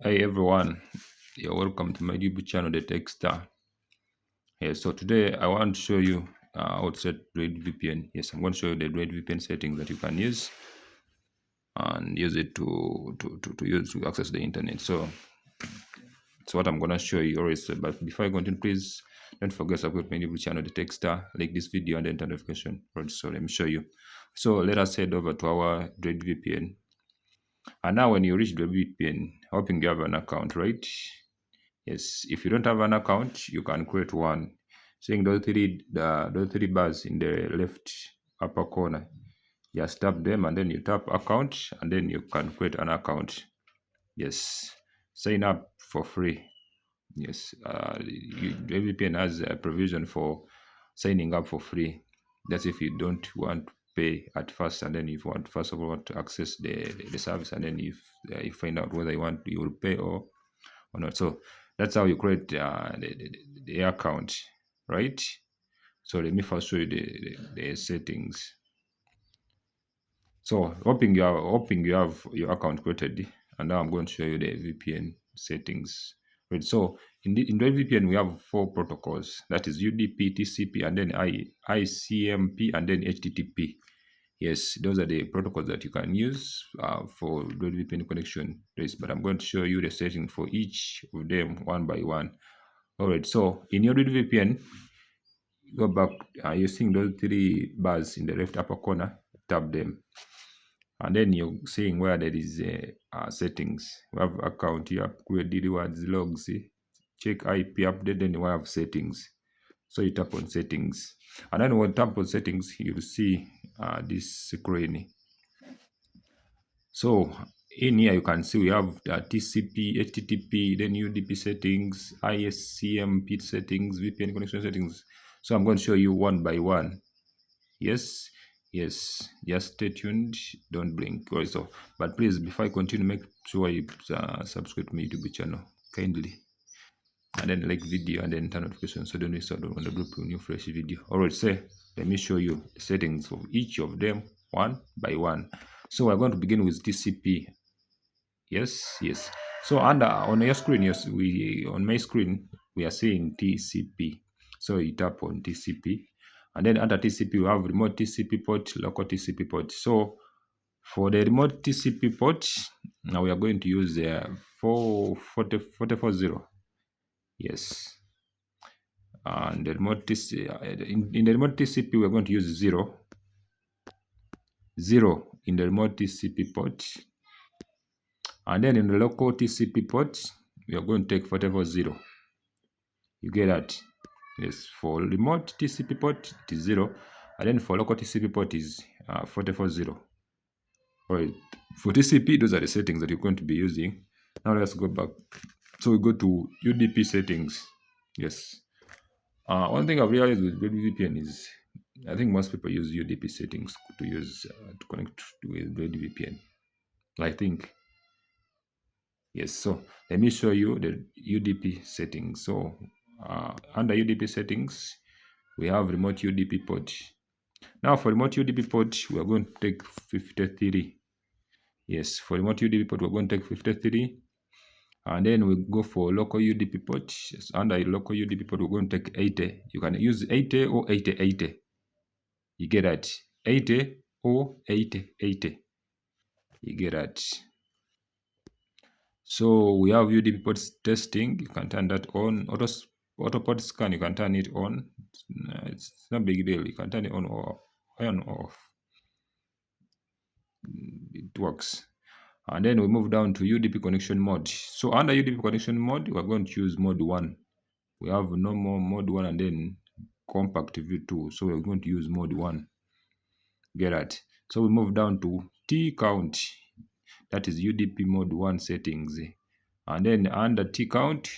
Hey everyone, you're welcome to my YouTube channel, The Tech Star. So today I want to show you how to set Droid VPN. Yes, I'm going to show you the Droid VPN settings that you can use and use it to access the internet. So it's what I'm going to show you always. But before I continue, please don't forget to subscribe to my YouTube channel, The Tech Star. Like this video and enter notification. Right, so let me show you. So let us head over to our Droid VPN. And now when you reach the VPN, hoping you have an account, right? Yes, if you don't have an account, you can create one. Seeing those three bars in the left upper corner, just tap them and then you tap account and then you can create an account. Yes, sign up for free. Yes, VPN has a provision for signing up for free. That's if you don't want to pay at first, and then if you want first of all want to access the service, and then if you find out whether you will pay or not. So that's how you create the account, right? So let me first show you the settings. So hoping you have your account created, and now I'm going to show you the VPN settings. Right. So in the VPN we have four protocols. That is UDP, TCP, and then ICMP, and then HTTP. Yes, those are the protocols that you can use for Droid VPN connection. Yes, but I'm going to show you the settings for each of them one by one. All right. So in your Droid VPN, go back. You're seeing those three bars in the left upper corner. Tap them, and then you're seeing where there is settings. We have account here, upgrade rewards, logs, check IP update, then you have settings. So you tap on settings, and then when you tap on settings, you'll see this screen. So in here you can see we have the TCP, HTTP, then UDP settings, ICMP settings, VPN connection settings. So I'm going to show you one by one. Yes, just stay tuned, don't blink also. But please, before I continue, make sure you subscribe to my YouTube channel kindly, and then like video and then turn notifications so don't miss out on the group new fresh video. Alright, so let me show you the settings of each of them one by one. So we're going to begin with TCP. Yes. So under on your screen, yes, on my screen we are seeing TCP. So you tap on TCP, and then under TCP we have remote TCP port, local TCP port. So for the remote TCP port, now we are going to use 440. Yes, and the remote in the remote TCP we are going to use 0 in the remote TCP port. And then in the local TCP port, we are going to take 440. You get that? Yes, for remote TCP port, it is 0. And then for local TCP port is 440. All right. For TCP, those are the settings that you're going to be using. Now let's go back. So we go to UDP settings. Yes. One thing I've realized with VPN is I think most people use UDP settings to connect with VPN. I think. Yes, so let me show you the UDP settings. So under UDP settings, we have remote UDP port. Now for remote UDP port, we are going to take 53. Yes, for remote UDP port, we're going to take 53. And then we go for local UDP port. Yes, under local UDP port, we're going to take 80. You can use 80 or 80. You get that? 80 or 80. You get that? So we have UDP port testing. You can turn that on. Auto port scan, you can turn it on. It's not a big deal. You can turn it on or off. It works. And then we move down to UDP connection mode. So under UDP connection mode, we're going to choose mode 1. We have normal mode 1 and then compact view 2. So we're going to use mode 1. Get that? So we move down to T count. That is UDP mode 1 settings. And then under T count,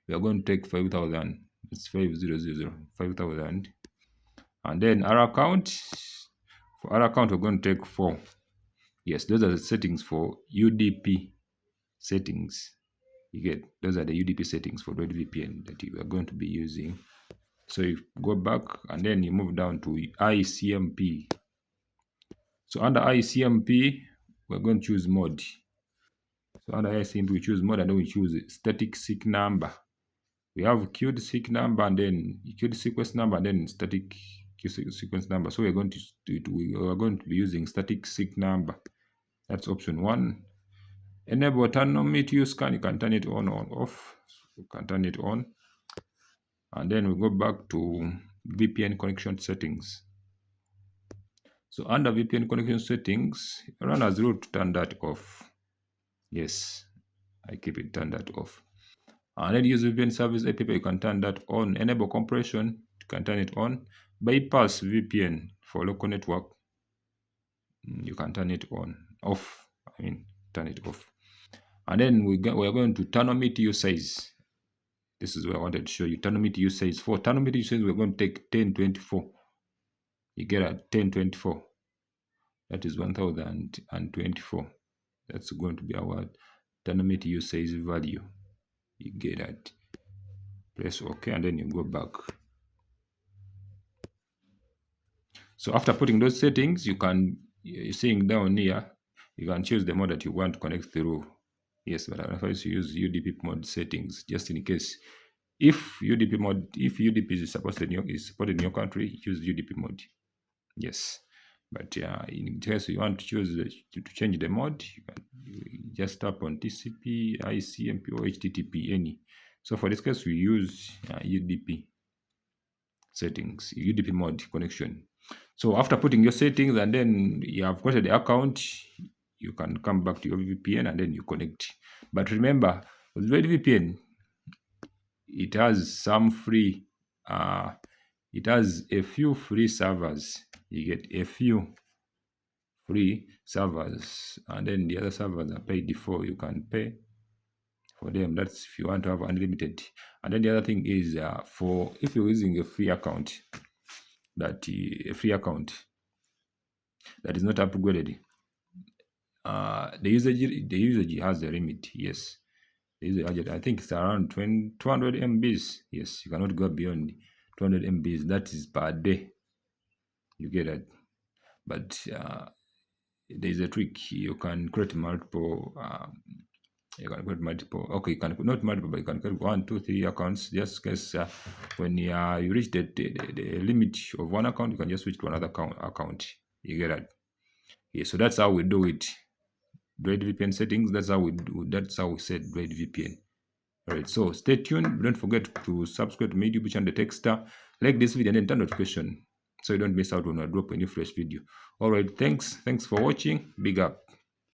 we are going to take 5,000. It's 5,000. And then R count. For R count, we're going to take 4. Yes, those are the settings for UDP settings. You get those are the UDP settings for Droid VPN that you are going to be using. So you go back and then you move down to ICMP. So under ICMP, we're going to choose mode. So under ICMP, we choose mode, and then we choose static seek number. We have queued seek number, and then queued sequence number, and then static sequence number. So we are going to be using static seek number. That's option 1. Enable autonomy to use scan. You can turn it on or off. You can turn it on, and then we go back to VPN connection settings. So under VPN connection settings, run as root to turn that off. Yes, I keep it turned that off. And then use VPN service API, you can turn that on. Enable compression, you can turn it on. Bypass VPN for local network, you can turn it on. Off, I mean, turn it off. And then we are going to turn on MTU size. This is what I wanted to show you. Turn on MTU size. For turn on MTU size, we're going to take 1024. You get a 1024. That is 1024. That's going to be our turn on MTU size value. You get that. Press OK, and then you go back. So after putting those settings, you're seeing down here, you can choose the mode that you want to connect through. Yes, but I advise you use UDP mode settings just in case. If UDP is supported in your country, use UDP mode. Yes, but in case you want to choose to change the mode, you just tap on TCP, ICMP, or HTTP any. So for this case, we use UDP settings, UDP mode connection. So after putting your settings and then you have created the account, you can come back to your VPN and then you connect. But remember, with Droid VPN, it has some free, it has a few free servers. You get a few free servers, and then the other servers are paid for. You can pay for them. That's if you want to have unlimited. And then the other thing is for if you're using a free account, that is not upgraded, the usage has a limit. Yes, I think it's around 200 MBs. Yes, you cannot go beyond 200 MBs. That is per day. You get that. But there is a trick. You can create multiple. Okay, you can not multiple, but you can create 1, 2, 3 accounts. Just because when you reach the limit of one account, you can just switch to another account. You get that. Yeah, so that's how we do it. Droid VPN settings. That's how we set Droid VPN. All right, so stay tuned. Don't forget to subscribe to my YouTube channel, The Techstar. Like this video and then turn notification so you don't miss out when I drop a new fresh video. All right, thanks for watching. Big up.